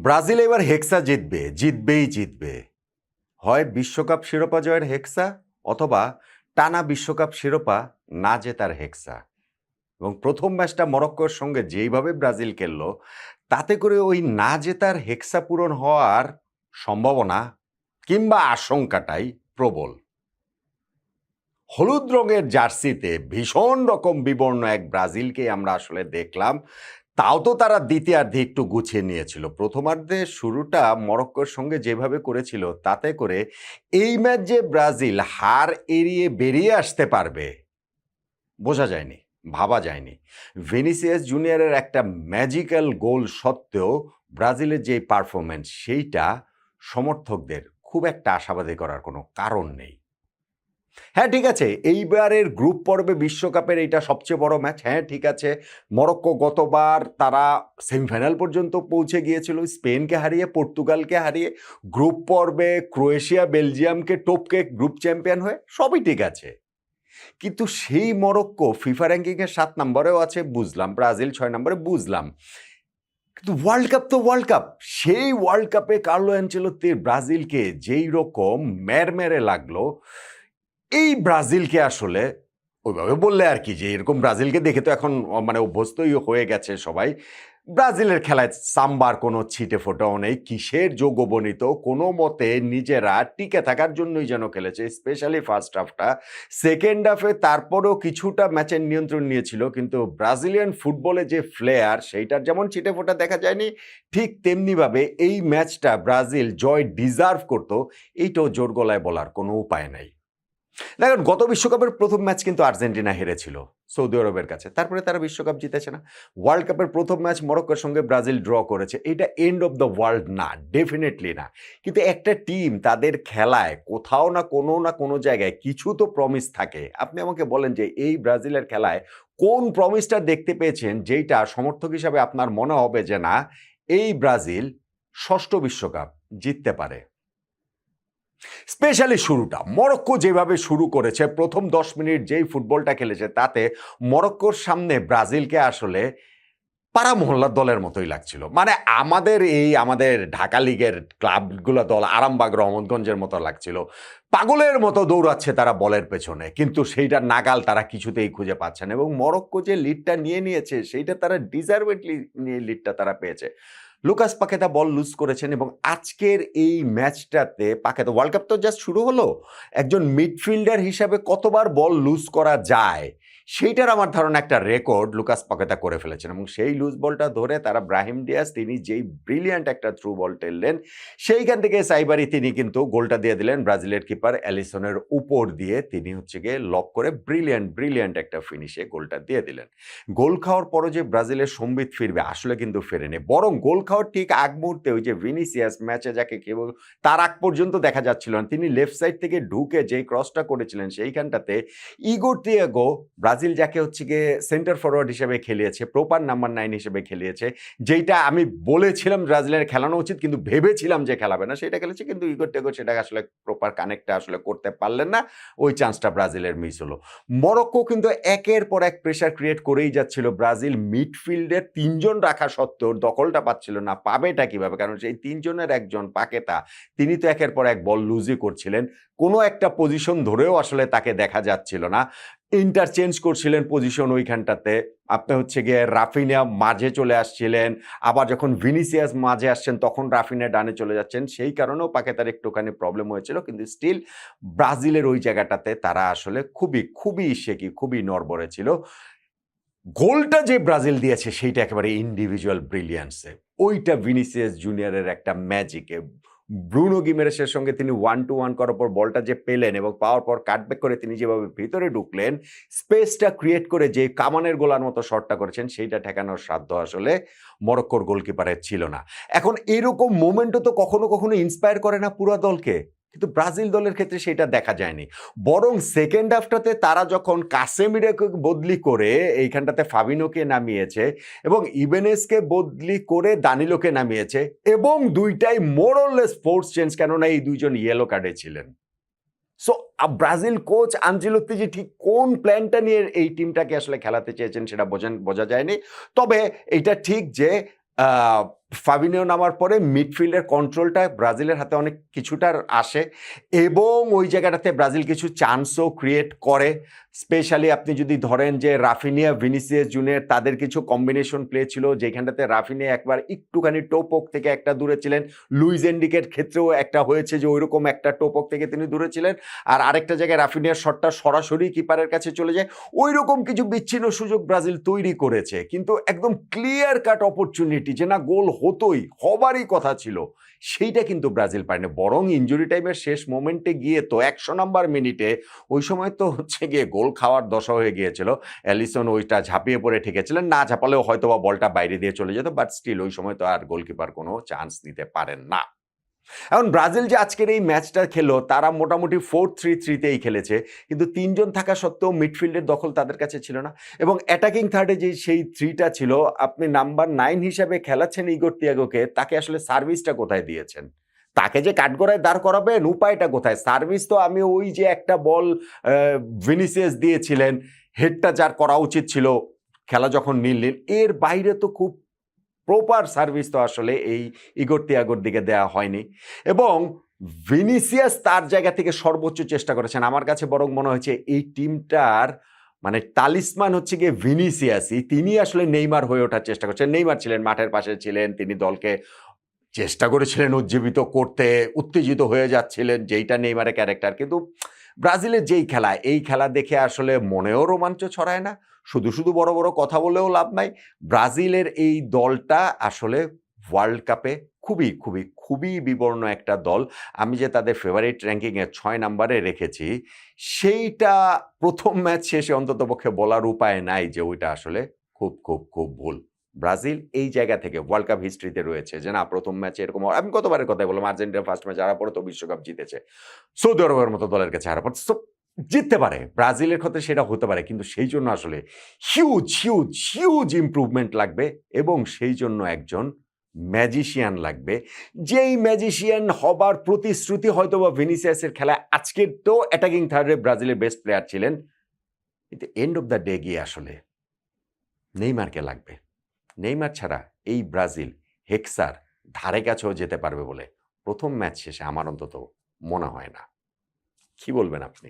Brazil এবার হেক্সা জিতবে, জিতবেই জিতবে। হয় বিশ্বকাপ শিরোপা জয়ের হেক্সা অথবা টানা বিশ্বকাপ শিরোপা না জেতার হেক্সা। এবং প্রথম ম্যাচটা মরক্কোর সঙ্গে যেইভাবে ব্রাজিল খেলল, তাতে করে ওই না জেতার হেক্সা পূরণ হওয়ার সম্ভাবনা কিংবা আশঙ্কাটাই প্রবল। হলুদ রঙের জার্সিতে ভীষণ রকম বিবর্ণ এক ব্রাজিলকে আমরা আসলে দেখলাম। তাও তো তারা দ্বিতীয়ার্ধে একটু গুছিয়ে নিয়েছিল। প্রথমার্ধে শুরুটা মরক্কোর সঙ্গে যেভাবে করেছিল, তাতে করে এই ম্যাচ যে ব্রাজিল হার এড়িয়ে বেরিয়ে আসতে পারবে বোঝা যায়নি, ভাবা যায়নি। ভিনিসিয়াস জুনিয়রের একটা ম্যাজিক্যাল গোল সত্ত্বেও ব্রাজিলের যে পারফরমেন্স, সেইটা সমর্থকদের খুব একটা আশাবাদী করার কোনো কারণ নেই। হ্যাঁ, ঠিক আছে, এইবারের গ্রুপ পর্বে বিশ্বকাপের এইটা সবচেয়ে বড় ম্যাচ। হ্যাঁ, ঠিক আছে, মরক্কো গতবার তারা সেমিফাইনাল পর্যন্ত পৌঁছে গিয়েছিল, স্পেনকে হারিয়ে, পর্তুগালকে হারিয়ে, গ্রুপ পর্বে ক্রোয়েশিয়া বেলজিয়ামকে টপকে গ্রুপ চ্যাম্পিয়ন হয়ে, সবই ঠিক আছে। কিন্তু সেই মরক্কো ফিফা র্যাঙ্কিংয়ে ৭ নম্বরেও আছে বুঝলাম, ব্রাজিল ৬ নম্বরে বুঝলাম, কিন্তু ওয়ার্ল্ড কাপ তো ওয়ার্ল্ড কাপ। সেই ওয়ার্ল্ড কাপে কার্লো অ্যানচেলত্তির ব্রাজিলকে যেই রকম মেরে লাগলো, এই ব্রাজিলকে আসলে ওইভাবে বললে আর কি, যে এরকম ব্রাজিলকে দেখে তো এখন মানে অভ্যস্তই হয়ে গেছে সবাই। ব্রাজিলের খেলায় সাম্বার কোনো ছিটে ফোটাও নেই, কিসের যোগ্যবনিত, কোনো মতে নিজেরা টিকে থাকার জন্যই যেন খেলেছে, স্পেশালি ফার্স্ট হাফটা। সেকেন্ড হাফে তারপরেও কিছুটা ম্যাচের নিয়ন্ত্রণ নিয়েছিল, কিন্তু ব্রাজিলিয়ান ফুটবলে যে ফ্লেয়ার, সেইটার যেমন ছিটে ফোটা দেখা যায়নি, ঠিক তেমনিভাবে এই ম্যাচটা ব্রাজিল জয় ডিজার্ভ করতো, এইটাও জোর গলায় বলার কোনো উপায় নাই। দেখেন, গত বিশ্বকাপের প্রথম ম্যাচ কিন্তু আর্জেন্টিনা হেরেছিল সৌদি আরবের কাছে, তারপরে তারা বিশ্বকাপ জিতেছে না। ওয়ার্ল্ড কাপের প্রথম ম্যাচ মরক্কোর সঙ্গে ব্রাজিল ড্র করেছে, এটা এন্ড অফ দ্য ওয়ার্ল্ড না, ডেফিনেটলি না। কিন্তু একটা টিম তাদের খেলায় কোথাও না কোনো জায়গায় কিছু তো প্রমিস থাকে। আপনি আমাকে বলেন যে এই ব্রাজিলের খেলায় কোন প্রমিসটা দেখতে পেয়েছেন যেইটা সমর্থক হিসাবে আপনার মনে হবে যে না, এই ব্রাজিল ষষ্ঠ বিশ্বকাপ জিততে পারে। স্পেশালি শুরুটা মরক্কো যেভাবে শুরু করেছে, প্রথম ১০ মিনিট যেই ফুটবলটা খেলেছে, তাতে মরক্কোর সামনে ব্রাজিলকে আসলে পাড়া মহল্লার দলের মতোই লাগছিল। মানে আমাদের ঢাকা লিগের ক্লাবগুলো দল আরামবাগ রহমতগঞ্জের মতো লাগছিল। পাগলের মতো দৌড়াচ্ছে তারা বলের পেছনে, কিন্তু সেইটা নাগাল তারা কিছুতেই খুঁজে পাচ্ছে না। এবং মরক্কো যে লিডটা নিয়েছে, সেইটা তারা ডিজার্ভেডলি নিয়ে লিডটা তারা পেয়েছে। লুকাস পাকেতা বল লুজ করেছেন, এবং আজকের এই ম্যাচটাতে পাকেতা, ওয়ার্ল্ড কাপ তো জাস্ট শুরু হলো, একজন মিডফিল্ডার হিসাবে কতবার বল লুজ করা যায় সেইটার আমার ধারণা একটা রেকর্ড লুকাস পাকেতা করে ফেলেছেন। এবং সেই লুজ বলটা ধরে তারা ব্রাহিম ডিয়াজ, তিনি যেই ব্রিলিয়ান্ট একটা থ্রু বল টেললেন, সেইখান থেকে সাইবারি তিনি কিন্তু গোলটা দিয়ে দিলেন ব্রাজিলের কিপার অ্যালিসনের উপর দিয়ে। তিনি গিয়ে লক করে ব্রিলিয়ান্ট একটা ফিনিশে গোলটা দিয়ে দিলেন। গোল খাওয়ার পরও যে ব্রাজিলের সম্বিত ফিরবে, আসলে কিন্তু ফেরেনি, বরং গোল খাওয়ার ঠিক আগ মুহূর্তে ওই যে ভিনিসিয়াস ম্যাচে যাকে কেবল তার আগ পর্যন্ত দেখা যাচ্ছিল না, তিনি লেফট সাইড থেকে ঢুকে যেই ক্রসটা করেছিলেন, সেইখানটাতে ইগোর দিয়েগো, ব্রাজিল যাকে গিয়ে সেন্টার ফরওয়ার্ড হিসেবে খেলিয়েছে, প্রপার নাম্বার 9 হিসেবে খেলিয়েছে, যেইটা আমি বলেছিলাম ব্রাজিলের খেলানো উচিত কিন্তু ভেবেছিলাম যে খেলাবে না, সেটা খেলেছে, কিন্তু ইগোর টেগো সেটা আসলে প্রপার কানেক্টটা আসলে করতে পারলেন না, ওই চান্সটা ব্রাজিলের মিস হলো। মরক্কো কিন্তু একের পর এক প্রেসার ক্রিয়েট করেই যাচ্ছিল, ব্রাজিল মিডফিল্ডের ৩ জন রাখা সত্ত্বেও দখলটা পাচ্ছিল না। পাবেটা কিভাবে? কারণ সেই ৩ জনের একজন পাকেতা, তিনি তো একের পর এক বল লুজই করছিলেন, কোনো একটা পজিশন ধরেও আসলে তাকে দেখা যাচ্ছিল না, ইন্টারচেঞ্জ করছিলেন পজিশন ওইখানটাতে। আপনি গিয়ে রাফিনিয়া মাঝে চলে আসছিলেন, আবার যখন ভিনিসিয়াস মাঝে আসছেন তখন রাফিনিয়া ডানে চলে যাচ্ছেন, সেই কারণেও পাকেতার একটুখানি প্রবলেম হয়েছিল। কিন্তু স্টিল ব্রাজিলের ওই জায়গাটাতে তারা আসলে খুবই শেকি, খুবই নড়বড়ে ছিল। গোলটা যে ব্রাজিল দিয়েছে সেইটা একেবারে ইন্ডিভিজুয়াল ব্রিলিয়ান্সে, ওইটা ভিনিসিয়াস জুনিয়রের একটা ম্যাজিকে। ব্রুনো গিমেরেসের সঙ্গে তিনি 1-1 করার পর বলটা যে পেলেন এবং পাওয়ার পর কাটব্যাক করে তিনি যেভাবে ভিতরে ঢুকলেন, স্পেসটা ক্রিয়েট করে যে কামানের গোলার মতো শটটা করেছেন, সেইটা ঠেকানোর সাধ্য আসলে মরক্কোর গোলকিপারের ছিল না। এখন এরকম মোমেন্টও তো কখনো ইন্সপায়ার করে না পুরো দলকে, কিন্তু ব্রাজিল দলের ক্ষেত্রে সেটা দেখা যায়নি। বরং সেকেন্ড হাফটাতে তারা যখন কাসেমিরোকে বদলি করে এইখানটাতে ফাবিনোকে নামিয়েছে এবং ইবেনেসকে বদলি করে দানিলোকে নামিয়েছে, এবং দুইটাই মোরলেস ফোর্স চেঞ্জ, কেননা এই দুইজন ইয়েলো কার্ডে ছিলেন। সো ব্রাজিল কোচ আনচেলত্তি যে ঠিক কোন প্ল্যানটা নিয়ে এই টিমটাকে আসলে খেলাতে চেয়েছেন সেটা বোঝা যায়নি। তবে এটা ঠিক যে ফাবিনিও নামার পরে মিডফিল্ডের কন্ট্রোলটা ব্রাজিলের হাতে অনেক কিছুটা আসে এবং ওই জায়গাটাতে ব্রাজিল কিছু চান্সও ক্রিয়েট করে। স্পেশালি আপনি যদি ধরেন যে রাফিনিয়া, ভিনিসিয়াস জুনিয়র তাদের কিছু কম্বিনেশন প্লে ছিল যেখানটাতে রাফিনিয়া একবার একটুখানি টোপক থেকে একটা দূরে ছিলেন। লুইস এনরিকের ক্ষেত্রেও একটা হয়েছে যে ওইরকম একটা টোপক থেকে তিনি দূরে ছিলেন, আর আরেকটা জায়গায় রাফিনিয়ার শটটা সরাসরি কিপারের কাছে চলে যায়। ওই রকম কিছু বিচ্ছিন্ন সুযোগ ব্রাজিল তৈরি করেছে, কিন্তু একদম ক্লিয়ার কাট অপরচুনিটি যে না গোল হতোই, হবারই কথা ছিল, সেইটা কিন্তু ব্রাজিল পারেনি। বরং ইনজুরি টাইমের শেষ মোমেন্টে গিয়ে তো 100 নাম্বার মিনিটে ওই সময় তো হচ্ছে গিয়ে গোল খাওয়ার দশা হয়ে গিয়েছিল। অ্যালিসন ওইটা ঝাঁপিয়ে পড়ে ঠেকেছিলেন, না ঝাঁপালেও হয়তো বা বলটা বাইরে দিয়ে চলে যেত, বাট স্টিল ওই সময় তো আর গোলকিপার কোনো চান্স নিতে পারেন না। এখন ব্রাজিল যে আজকের এই ম্যাচটা খেলো তারা মোটামুটি 4-3-3-তেই খেলেছে, কিন্তু 3 জন থাকা সত্ত্বেও মিডফিল্ডের দখল তাদের কাছে ছিল না এবং অ্যাটাকিং থার্ডে যে সেই 3টা ছিল, আপনি নাম্বার 9 হিসাবে খেলাচ্ছেন ইগোর তিয়াগোকে, তাকে আসলে সার্ভিসটা কোথায় দিয়েছেন? তাকে যে কাঠগড়ায় দাঁড় করাবেন উপায়টা কোথায়? সার্ভিস তো আমি ওই যে একটা বল ভিনিসিয়াস দিয়েছিলেন, হেডটা যার করা উচিত ছিল খেলা যখন নীল, এর বাইরে তো খুব প্রপার সার্ভিস তো আসলে এই ইগোর তিয়াগোর দিকে দেওয়া হয়নি এবং ভিনিসিয়াস তার জায়গা থেকে সর্বোচ্চ চেষ্টা করেছেন। আমার কাছে বরং মনে হয়েছে এই টিমটার মানে তালিসমান হচ্ছে গিয়ে ভিনিসিয়াসই, তিনি আসলে নেইমার হয়ে ওঠার চেষ্টা করছেন। নেইমার ছিলেন মাঠের পাশে ছিলেন, তিনি দলকে চেষ্টা করেছিলেন উজ্জীবিত করতে, উত্তেজিত হয়ে যাচ্ছিলেন, যেইটা নেইমারের ক্যারেক্টার। কিন্তু ব্রাজিলের যেই খেলা, এই খেলা দেখে আসলে মনেও রোমাঞ্চ ছড়ায় না, শুধু শুধু বড় বড় কথা বলেও লাভ নাই। ব্রাজিলের এই দলটা আসলে ওয়ার্ল্ড কাপে খুবই খুবই খুবই বিবর্ণ একটা দল। আমি যে তাদের ফেভারিট র্যাঙ্কিংয়ে 6 নম্বরে রেখেছি, সেইটা প্রথম ম্যাচ শেষে অন্ততপক্ষে বলার উপায় নাই যে ওইটা আসলে খুব খুব খুব ভুল। ব্রাজিল এই জায়গা থেকে ওয়ার্ল্ড কাপ হিস্ট্রিতে রয়েছে যে না, প্রথম ম্যাচে এরকম আমি গতবারের কথাই বললাম, আর্জেন্টিনা ফার্স্ট ম্যাচ হারার পরে তো বিশ্বকাপ জিতেছে, সৌদি আরবের মতো দলের কাছে হারার পর সো জিততে পারে, ব্রাজিলের ক্ষেত্রে সেটা হতে পারে, কিন্তু সেই জন্য আসলে হিউজ হিউজ হিউজ ইমপ্রুভমেন্ট লাগবে এবং সেই জন্য একজন ম্যাজিশিয়ান লাগবে, যেই ম্যাজিশিয়ান হবার প্রতিশ্রুতি হয়তো বা ভিনিসিয়াসের খেলায় আজকের তো অ্যাটাকিং থার্ডে ব্রাজিলের বেস্ট প্লেয়ার ছিলেন, কিন্তু এন্ড অফ দ্য ডে গিয়ে আসলে নেইমারকে লাগবে। নেইমার ছাড়া এই ব্রাজিল হেক্সার ধারে কাছেও যেতে পারবে বলে প্রথম ম্যাচ শেষে আমার অন্তত মনে হয় না। কি বলবেন আপনি?